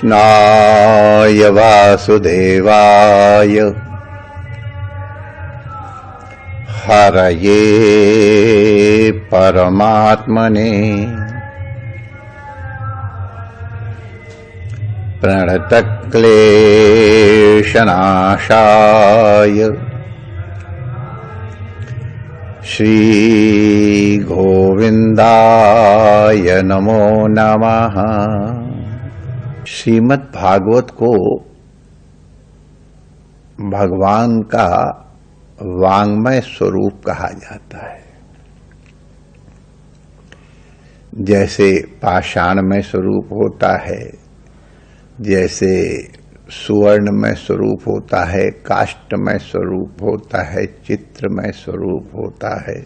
कृष्णाय वासुदेवाय हरये परमात्मने प्रणतक्लेशनाशाय श्री गोविंदाय नमो नमः। श्रीमद् भागवत को भगवान का वांग्मय स्वरूप कहा जाता है। जैसे पाषाणमय स्वरूप होता है, जैसे सुवर्णमय स्वरूप होता है, काष्ठमय स्वरूप होता है, चित्रमय स्वरूप होता है,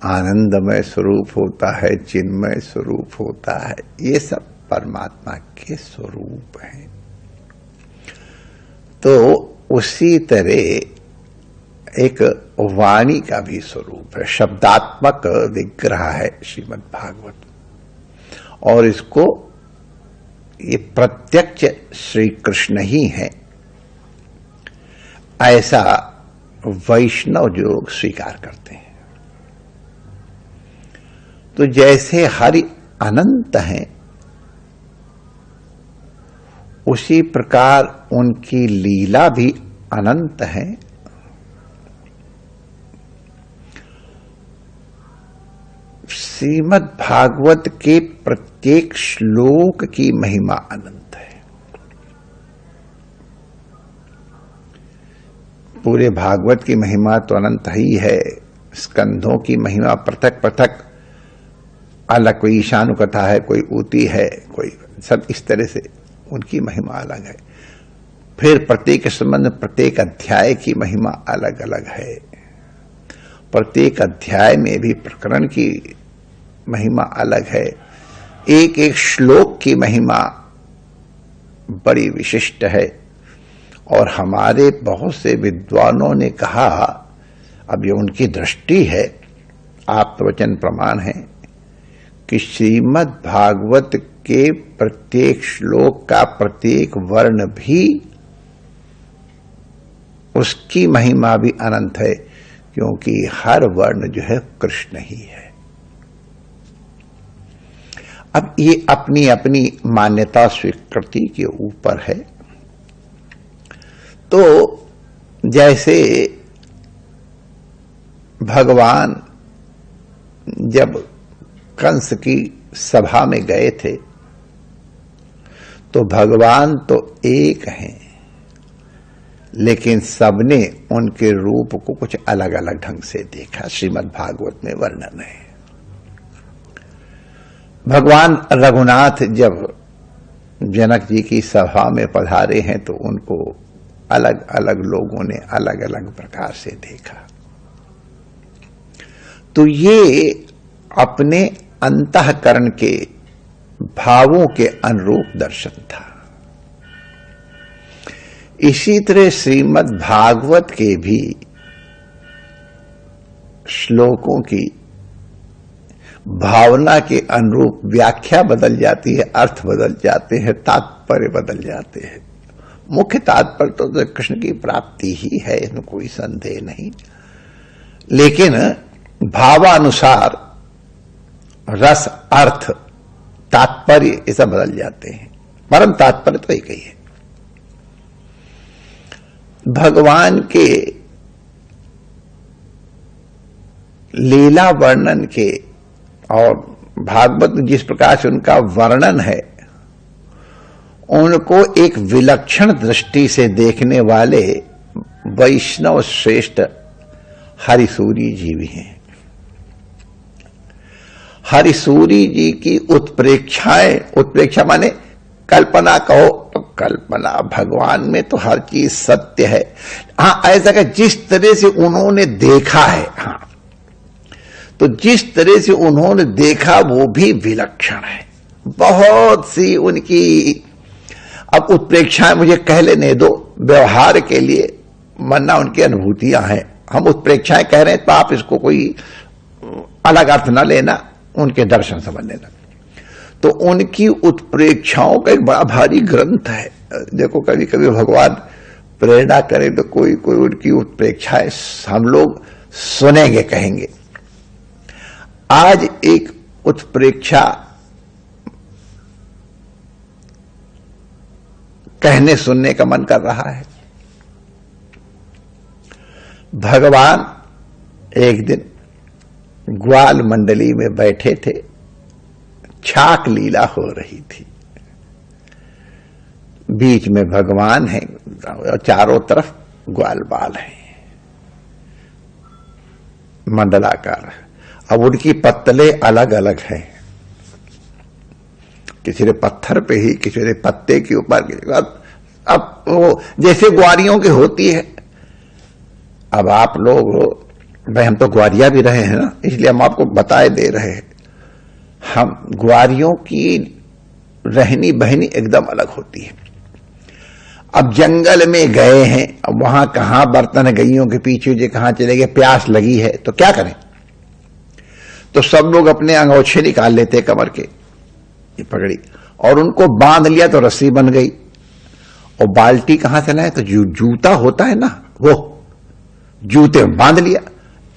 आनंदमय स्वरूप होता है, चिन्मय स्वरूप होता है, ये सब परमात्मा के स्वरूप हैं। तो उसी तरह एक वाणी का भी स्वरूप है, शब्दात्मक विग्रह है श्रीमद् भागवत, और इसको ये प्रत्यक्ष श्री कृष्ण ही है, ऐसा वैष्णव लोग स्वीकार करते हैं। तो जैसे हरि अनंत हैं, उसी प्रकार उनकी लीला भी अनंत है। श्रीमद् भागवत के प्रत्येक श्लोक की महिमा अनंत है। पूरे भागवत की महिमा तो अनंत ही है। स्कंधों की महिमा पृथक पृथक अलग, कोई ईशानु कथा है, कोई ऊती है, कोई सब इस तरह से उनकी महिमा अलग है। फिर प्रत्येक संबंध, प्रत्येक अध्याय की महिमा अलग अलग है। प्रत्येक अध्याय में भी प्रकरण की महिमा अलग है। एक एक श्लोक की महिमा बड़ी विशिष्ट है। और हमारे बहुत से विद्वानों ने कहा, अब ये उनकी दृष्टि है, आप्तवचन प्रमाण है, कि श्रीमद् भागवत के प्रत्येक श्लोक का प्रत्येक वर्ण भी, उसकी महिमा भी अनंत है, क्योंकि हर वर्ण जो है कृष्ण ही है। अब ये अपनी अपनी मान्यता स्वीकृति के ऊपर है। तो जैसे भगवान जब कंस की सभा में गए थे, तो भगवान तो एक हैं, लेकिन सबने उनके रूप को कुछ अलग अलग ढंग से देखा। श्रीमद् भागवत में वर्णन है। भगवान रघुनाथ जब जनक जी की सभा में पधारे हैं, तो उनको अलग अलग लोगों ने अलग अलग प्रकार से देखा। तो ये अपने अंतःकरण के भावों के अनुरूप दर्शन था। इसी तरह श्रीमद् भागवत के भी श्लोकों की भावना के अनुरूप व्याख्या बदल जाती है, अर्थ बदल जाते हैं, तात्पर्य बदल जाते हैं। मुख्य तात्पर्य तो कृष्ण की प्राप्ति ही है, इसमें कोई संदेह नहीं, लेकिन भावानुसार रस, अर्थ, तात्पर्य ये सब बदल जाते हैं। परम तात्पर्य तो एक ही है। भगवान के लीला वर्णन के और भागवत में जिस प्रकार से उनका वर्णन है, उनको एक विलक्षण दृष्टि से देखने वाले वैष्णव श्रेष्ठ हरिसूरी जी भी हैं। हरिसूरी जी की उत्प्रेक्षा माने कल्पना कहो तो कल्पना, भगवान में तो हर चीज सत्य है। हाँ, ऐसा कि जिस तरह से उन्होंने देखा है, हाँ, तो जिस तरह से उन्होंने देखा वो भी विलक्षण है। बहुत सी उनकी अब उत्प्रेक्षाएं मुझे कह लेने दो, व्यवहार के लिए मन्ना उनकी अनुभूतियां हैं। हम उत्प्रेक्षाएं कह रहे हैं तो आप इसको कोई अलग अर्थ न लेना, उनके दर्शन समझ लेना। तो उनकी उत्प्रेक्षाओं का एक बड़ा भारी ग्रंथ है। देखो कभी कभी भगवान प्रेरणा करें तो कोई कोई उनकी उत्प्रेक्षाएं हम लोग सुनेंगे, कहेंगे। आज एक उत्प्रेक्षा कहने सुनने का मन कर रहा है। भगवान एक दिन ग्वाल मंडली में बैठे थे, छाक लीला हो रही थी। बीच में भगवान है और चारों तरफ ग्वाल बाल है, मंडलाकार। अब उनकी पत्तले अलग अलग हैं, किसी ने पत्थर पे ही, किसी ने पत्ते के ऊपर। अब वो जैसे ग्वारियों की होती है। अब आप लोग, भाई हम तो ग्वारिया भी रहे हैं ना, इसलिए हम आपको बताए दे रहे हैं। हम ग्वारियों की रहनी बहनी एकदम अलग होती है। अब जंगल में गए हैं, अब वहां कहां बर्तन गईयों के पीछे जो कहां चले गए, प्यास लगी है तो क्या करें? तो सब लोग अपने अंगोछे निकाल लेते कमर के, ये पकड़ी, और उनको बांध लिया तो रस्सी बन गई। और बाल्टी कहां से लाए? तो जूता होता है ना, वो जूते में बांध लिया,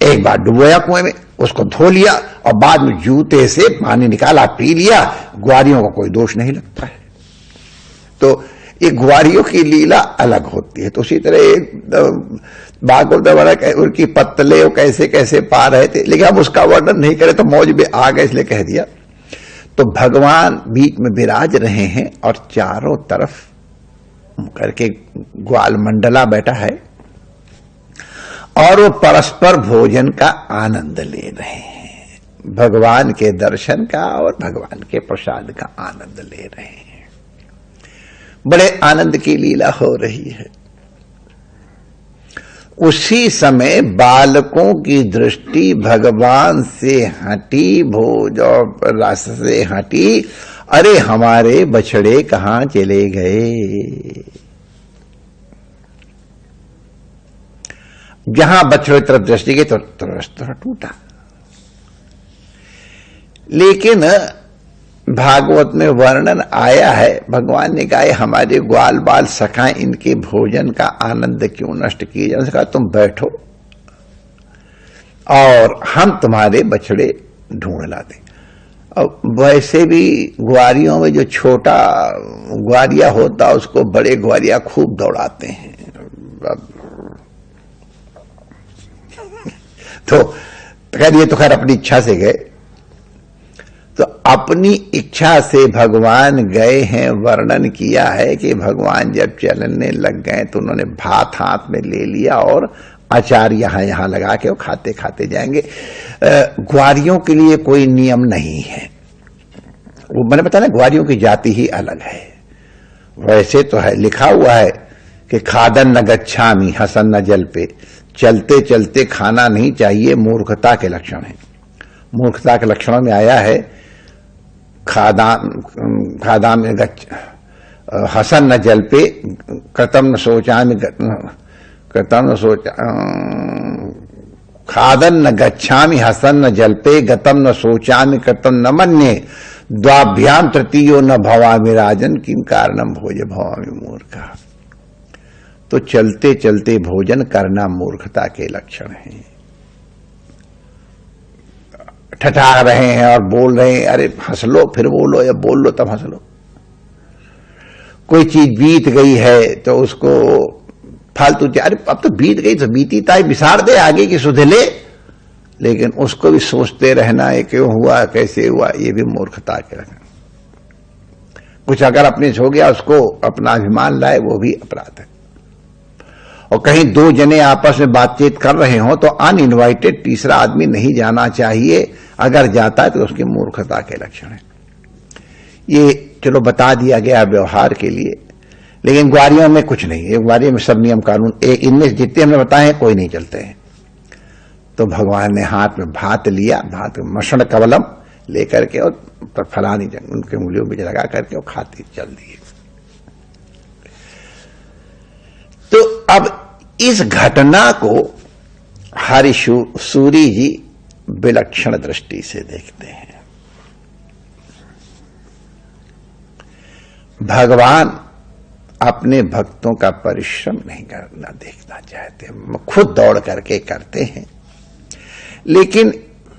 एक बार डुबोया कुएं में, उसको धो लिया और बाद में जूते से पानी निकाला, पी लिया। ग्वारियों का कोई दोष नहीं लगता है। तो ये ग्वारियों की लीला अलग होती है। तो उसी तरह भागवत उनकी पत्तले कैसे कैसे पा रहे थे, लेकिन अब उसका वर्णन नहीं करे तो मौज में आ गए, इसलिए कह दिया। तो भगवान बीच में विराज रहे हैं और चारों तरफ करके ग्वाल मंडला बैठा है और वो परस्पर भोजन का आनंद ले रहे हैं, भगवान के दर्शन का और भगवान के प्रसाद का आनंद ले रहे हैं। बड़े आनंद की लीला हो रही है। उसी समय बालकों की दृष्टि भगवान से हटी, भोज और रस से हटी। अरे हमारे बछड़े कहां चले गए? जहां बछड़े तरफ दृष्टि गई तो रास्ता टूटा। लेकिन भागवत में वर्णन आया है, भगवान ने कहा हमारे ग्वाल बाल सखाएं, इनके भोजन का आनंद क्यों नष्ट किए जाए? कहा तुम बैठो और हम तुम्हारे बछड़े ढूंढ लाते। अब वैसे भी ग्वारियों में जो छोटा ग्वारिया होता उसको बड़े ग्वारिया खूब दौड़ाते हैं। तो खैर ये तो खैर अपनी इच्छा से गए। तो अपनी इच्छा से भगवान गए हैं। वर्णन किया है कि भगवान जब चलने लग गए तो उन्होंने भात हाथ में ले लिया और अचार यहां लगा के वो खाते खाते जाएंगे। ग्वारियों के लिए कोई नियम नहीं है। वो मैंने बताया ना, ग्वारियों की जाति ही अलग है। वैसे तो है, लिखा हुआ है कि खादन न गच्छामि हसन न जल पे, चलते चलते खाना नहीं चाहिए, मूर्खता के लक्षण है। मूर्खता के लक्षणों में आया है खादाम में हसन न जल पे, कृतम न सोचामि, कृतम न सोचा, खादन न गच्छामि हसन न जल पे, गतम न सोचामि कृतम न मन्ये, द्वाभ्याम तृतीयो न भवामि राजन, किम कारणम भोज भवामि मूर्खा। तो चलते चलते भोजन करना मूर्खता के लक्षण हैं। ठठा रहे हैं और बोल रहे हैं, अरे हंस लो फिर बोलो, या बोल लो तब हंस लो। कोई चीज बीत गई है तो उसको फालतू, अरे अब तो बीत गई तो बीती ताई बिसार दे, आगे की सुध ले। लेकिन उसको भी सोचते रहना है क्यों हुआ, कैसे हुआ, ये भी मूर्खता के लक्षण। कुछ अगर अपने से हो गया उसको अपना अभिमान लाए, वो भी अपराध है। और कहीं दो जने आपस में बातचीत कर रहे हो तो अनइनवाइटेड तीसरा आदमी नहीं जाना चाहिए। अगर जाता है तो उसकी मूर्खता के लक्षण है। ये चलो बता दिया गया व्यवहार के लिए, लेकिन ग्वारियों में कुछ नहीं है। ग्वारियों में सब नियम कानून, इनमें जितने हमने बताए हैं कोई नहीं चलते हैं। तो भगवान ने हाथ में भात लिया, भात में मषण कवलम लेकर के और फलानी उनके उंगलियों में लगा करके और खाते चल दिए। तो अब इस घटना को हरिसूरी जी विलक्षण दृष्टि से देखते हैं। भगवान अपने भक्तों का परिश्रम नहीं करना देखना चाहते, खुद दौड़ करके करते हैं। लेकिन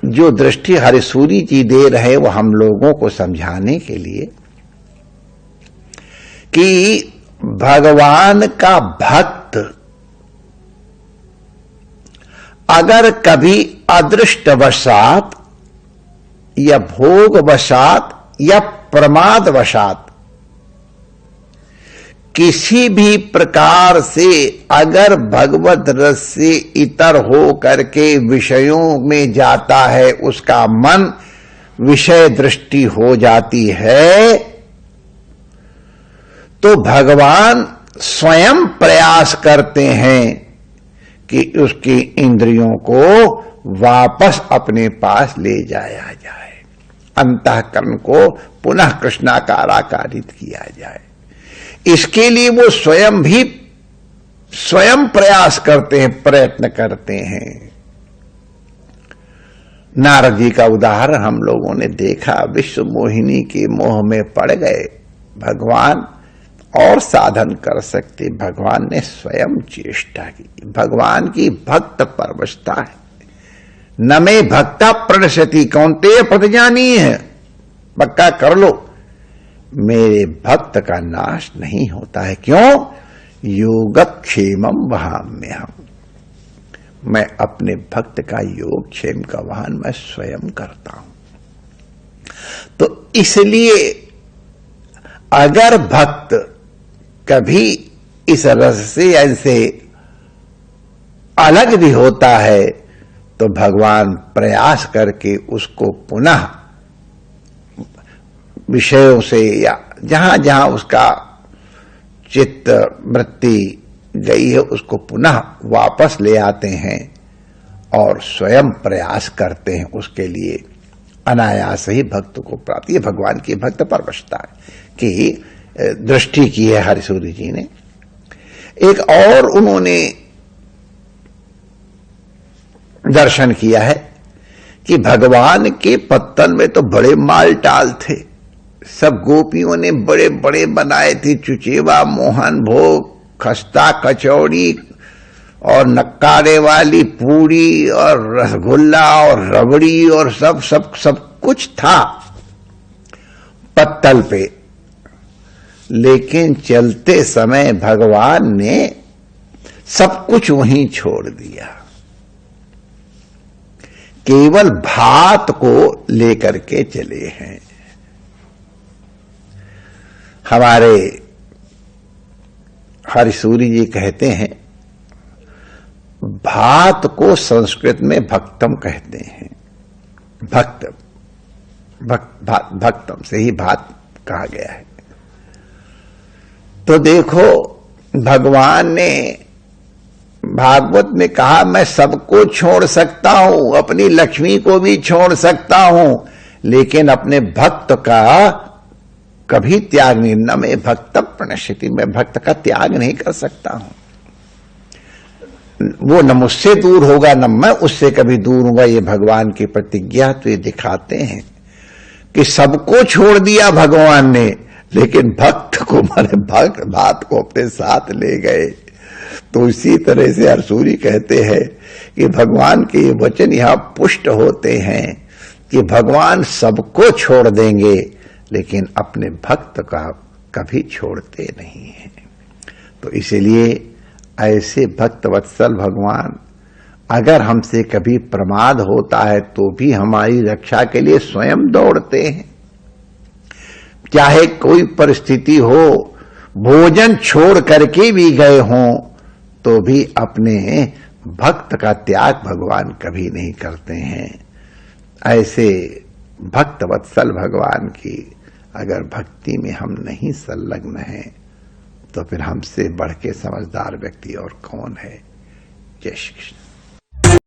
जो दृष्टि हरिसूरी जी दे रहे वो हम लोगों को समझाने के लिए कि भगवान का भक्त अगर कभी अदृष्टवशात या भोगवशात या प्रमादवशात किसी भी प्रकार से अगर भगवत रस से इतर हो करके विषयों में जाता है, उसका मन विषय दृष्टि हो जाती है, तो भगवान स्वयं प्रयास करते हैं कि उसकी इंद्रियों को वापस अपने पास ले जाया जाए, अंतःकरण को पुनः कृष्णाकाराकारित किया जाए। इसके लिए वो स्वयं प्रयास करते हैं, प्रयत्न करते हैं। नारद जी का उदाहरण हम लोगों ने देखा, विश्व मोहिनी के मोह में पड़ गए, भगवान और साधन कर सकते, भगवान ने स्वयं चेष्टा की। भगवान की भक्त परवशता है। न मे भक्ता प्रणश्यति कौन्तेय प्रतिजानी है, पक्का कर लो, मेरे भक्त का नाश नहीं होता है। क्यों? योगक्षेमम वहाम्यहम्, मैं अपने भक्त का योगक्षेम का वहन मैं स्वयं करता हूं। तो इसलिए अगर भक्त कभी इस रस से ऐसे अलग भी होता है तो भगवान प्रयास करके उसको पुनः विषयों से या जहां जहां उसका चित्त वृत्ति गई है उसको पुनः वापस ले आते हैं और स्वयं प्रयास करते हैं उसके लिए। अनायास ही भक्त को प्राप्ति, ये भगवान की भक्त परवशता की दृष्टि की है हरिसूरी जी ने। एक और उन्होंने दर्शन किया है कि भगवान के पत्तन में तो बड़े माल टाल थे, सब गोपियों ने बड़े बड़े बनाए थे, चुचेवा, मोहन भोग, खस्ता, कचौड़ी और नक्कारे वाली पूरी और रसगुल्ला और रबड़ी और सब कुछ था पत्तल पे। लेकिन चलते समय भगवान ने सब कुछ वहीं छोड़ दिया, केवल भात को लेकर के चले हैं। हमारे हरिसूरी जी कहते हैं भात को संस्कृत में भक्तम कहते हैं। भक्तम से ही भात कहा गया है। तो देखो भगवान ने भागवत में कहा मैं सबको छोड़ सकता हूं, अपनी लक्ष्मी को भी छोड़ सकता हूं, लेकिन अपने भक्त का कभी त्याग नहीं। न मैं भक्त प्रणश्यति, मैं भक्त का त्याग नहीं कर सकता हूं। वो न मुझसे दूर होगा न मैं उससे कभी दूर होगा, ये भगवान की प्रतिज्ञा। तो ये दिखाते हैं कि सबको छोड़ दिया भगवान ने, लेकिन भक्त को माने भात को अपने साथ ले गए। तो इसी तरह से हरिसूरी कहते हैं कि भगवान के ये वचन यहां पुष्ट होते हैं कि भगवान सबको छोड़ देंगे, लेकिन अपने भक्त का कभी छोड़ते नहीं हैं। तो इसीलिए ऐसे भक्त वत्सल भगवान अगर हमसे कभी प्रमाद होता है तो भी हमारी रक्षा के लिए स्वयं दौड़ते हैं। चाहे कोई परिस्थिति हो, भोजन छोड़ करके भी गए हों, तो भी अपने भक्त का त्याग भगवान कभी नहीं करते हैं। ऐसे भक्त वत्सल भगवान की अगर भक्ति में हम नहीं संलग्न हैं तो फिर हमसे बढ़ के समझदार व्यक्ति और कौन है। जय श्री कृष्ण।